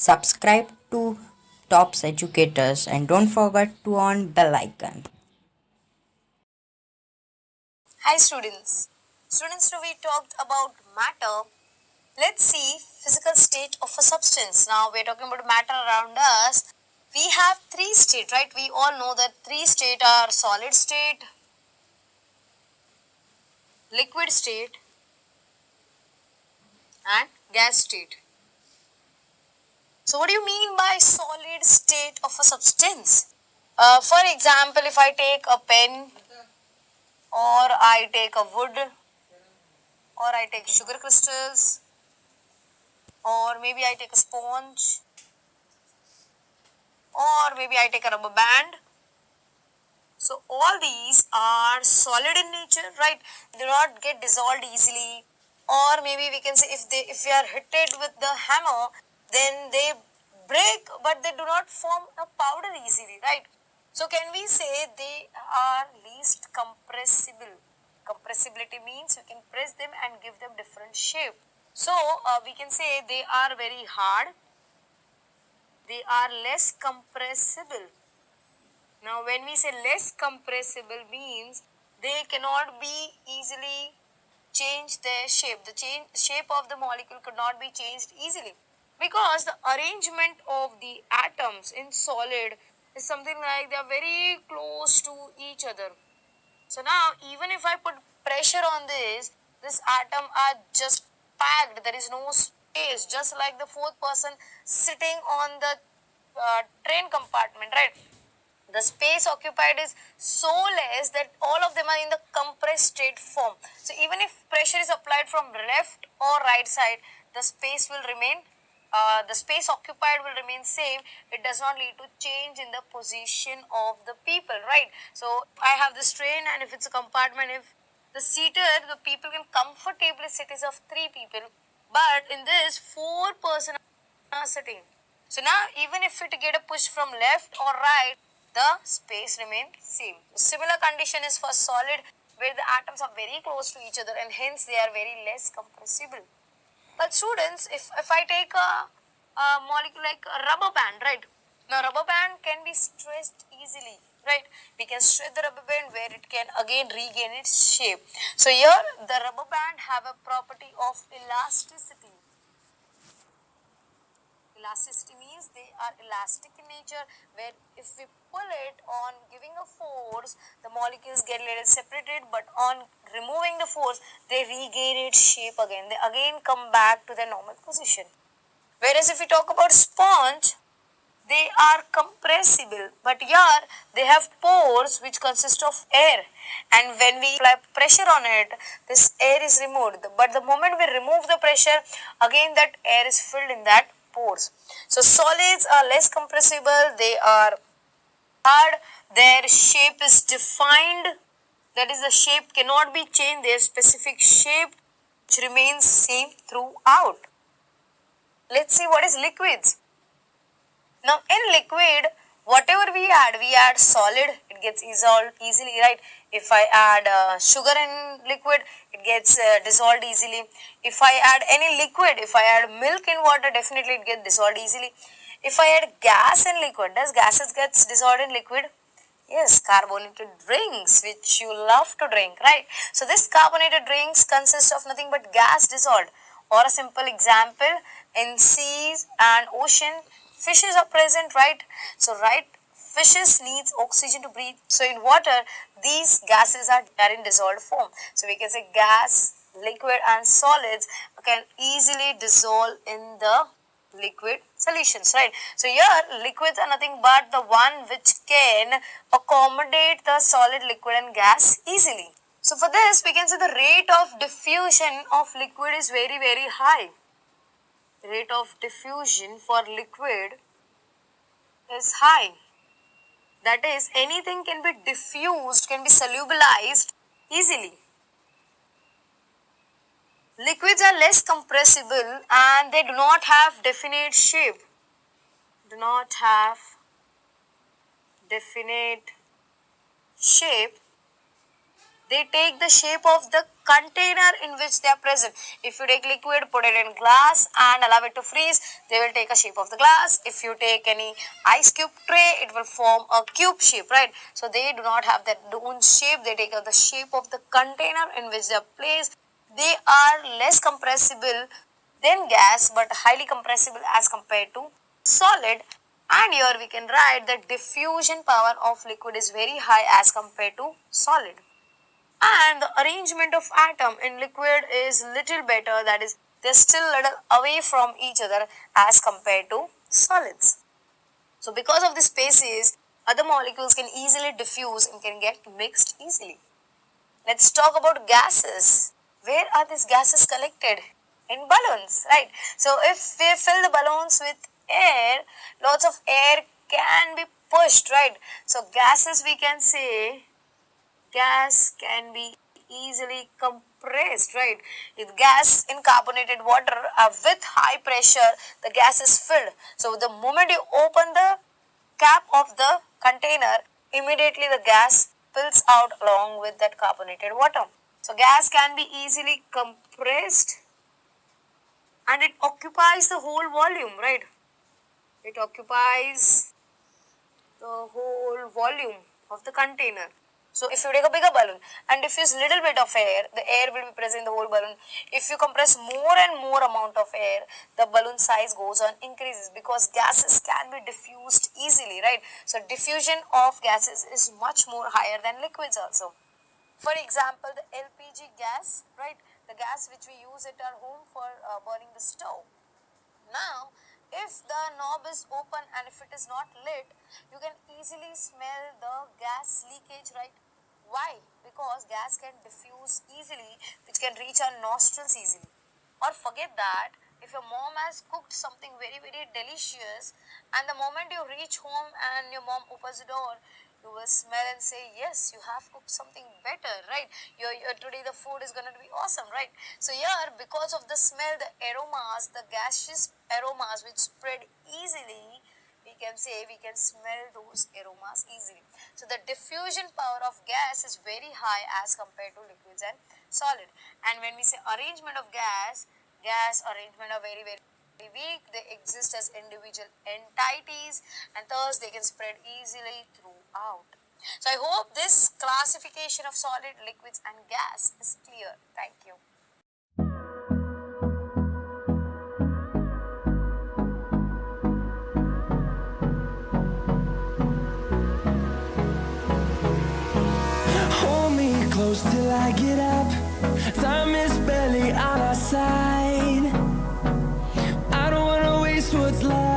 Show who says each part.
Speaker 1: Subscribe to Tops Educators and don't forget to on bell icon.
Speaker 2: Hi students. Students, we talked about matter. Let's see physical state of a substance. Now we're talking about matter around us. We have three states, right? We all know that three states are solid state, liquid state and gas state. So what do you mean by solid state of a substance? For example, if I take a pen or I take a wood or I take sugar crystals or maybe I take a sponge or maybe I take a rubber band. So all these are solid in nature, right? They do not get dissolved easily. Or maybe we can say if we are hit it with the hammer, then they break, but they do not form a powder easily, right? So can we say they are least compressible? Compressibility means you can press them and give them different shape. So we can say they are very hard. They are less compressible. Now, when we say less compressible means they cannot be easily change their shape. The shape of the molecule could not be changed easily because the arrangement of the atoms in solid is something like they are very close to each other. So now, even if I put pressure on this atom are just packed. There is no space, just like the fourth person sitting on the train compartment, right? The space occupied is so less that all of them are in the compressed state form. So even if pressure is applied from left or right side, the space will remain, the space occupied will remain same. It does not lead to change in the position of the people, right? So I have this train, and if it's a compartment, if the seated, the people can comfortably sit is of 3 people, but in this 4 person are sitting. So now even if it get a push from left or right, the space remains same. Similar condition is for solid where the atoms are very close to each other and hence they are very less compressible. But students, if I take a molecule like a rubber band, right? Now rubber band can be stretched easily, right? We can stretch the rubber band where it can again regain its shape. So here the rubber band have a property of elasticity. Elasticity means they are elastic in nature, where if we pull it on giving a force, the molecules get a little separated, but on removing the force, they regain its shape again. They again come back to their normal position. Whereas if we talk about sponge, they are compressible, but here they have pores which consist of air, and when we apply pressure on it, this air is removed, but the moment we remove the pressure, again that air is filled in that pores. So solids are less compressible, they are hard, their shape is defined, that is the shape cannot be changed, their specific shape which remains same throughout. Let's see what is liquids. Now in liquid, whatever we add solid, it gets dissolved easily, right? If I add sugar in liquid, it gets dissolved easily. If I add any liquid, if I add milk in water, definitely it gets dissolved easily. If I add gas in liquid, does gases gets dissolved in liquid? Yes, carbonated drinks, which you love to drink, right? So this carbonated drinks consist of nothing but gas dissolved. Or a simple example, in seas and ocean, fishes are present, right? So right, fishes needs oxygen to breathe. So in water, these gases are in dissolved form. So we can say gas, liquid and solids can easily dissolve in the liquid solutions, right? So here liquids are nothing but the one which can accommodate the solid, liquid and gas easily. So for this we can say the rate of diffusion of liquid is very high. Rate of diffusion for liquid is high. That is, anything can be diffused, can be solubilized easily. Liquids are less compressible and they do not have definite shape. Do not have definite shape. They take the shape of the container in which they are present. If you take liquid, put it in glass and allow it to freeze, they will take a shape of the glass. If you take any ice cube tray, it will form a cube shape, right? So they do not have their own shape, they take the shape of the container in which they are placed. They are less compressible than gas but highly compressible as compared to solid. And here we can write that diffusion power of liquid is very high as compared to solid. And the arrangement of atom in liquid is little better, that is they're still little away from each other as compared to solids. So because of the spaces, other molecules can easily diffuse and can get mixed easily. Let's talk about gases. Where are these gases collected? In balloons, right? So if we fill the balloons with air, lots of air can be pushed, right? So gases, we can say gas can be easily compressed, right? With gas in carbonated water with high pressure, the gas is filled. So the moment you open the cap of the container, immediately the gas fills out along with that carbonated water. So gas can be easily compressed and it occupies the whole volume, right? It occupies the whole volume of the container. So if you take a bigger balloon and diffuse little bit of air, the air will be present in the whole balloon. If you compress more and more amount of air, the balloon size goes on increases because gases can be diffused easily, right? So diffusion of gases is much more higher than liquids also. For example, the LPG gas, right? The gas which we use at our home for burning the stove. Now, if the knob is open and if it is not lit, you can easily smell the gas leakage, right? Why? Because gas can diffuse easily, which can reach our nostrils easily. Or forget that, if your mom has cooked something very delicious and the moment you reach home and your mom opens the door, you will smell and say, yes, you have cooked something better, right? Today the food is going to be awesome, right? So here, because of the smell, the aromas, the gaseous aromas which spread easily, we can say we can smell those aromas easily. So the diffusion power of gas is very high as compared to liquids and solid. And when we say arrangement of gas arrangement are very weak. They exist as individual entities and thus they can spread easily throughout. So I hope this classification of solid, liquids and gas is clear. Thank you.
Speaker 3: Hold me close till I get up. Time is barely on our side. I don't wanna waste what's left.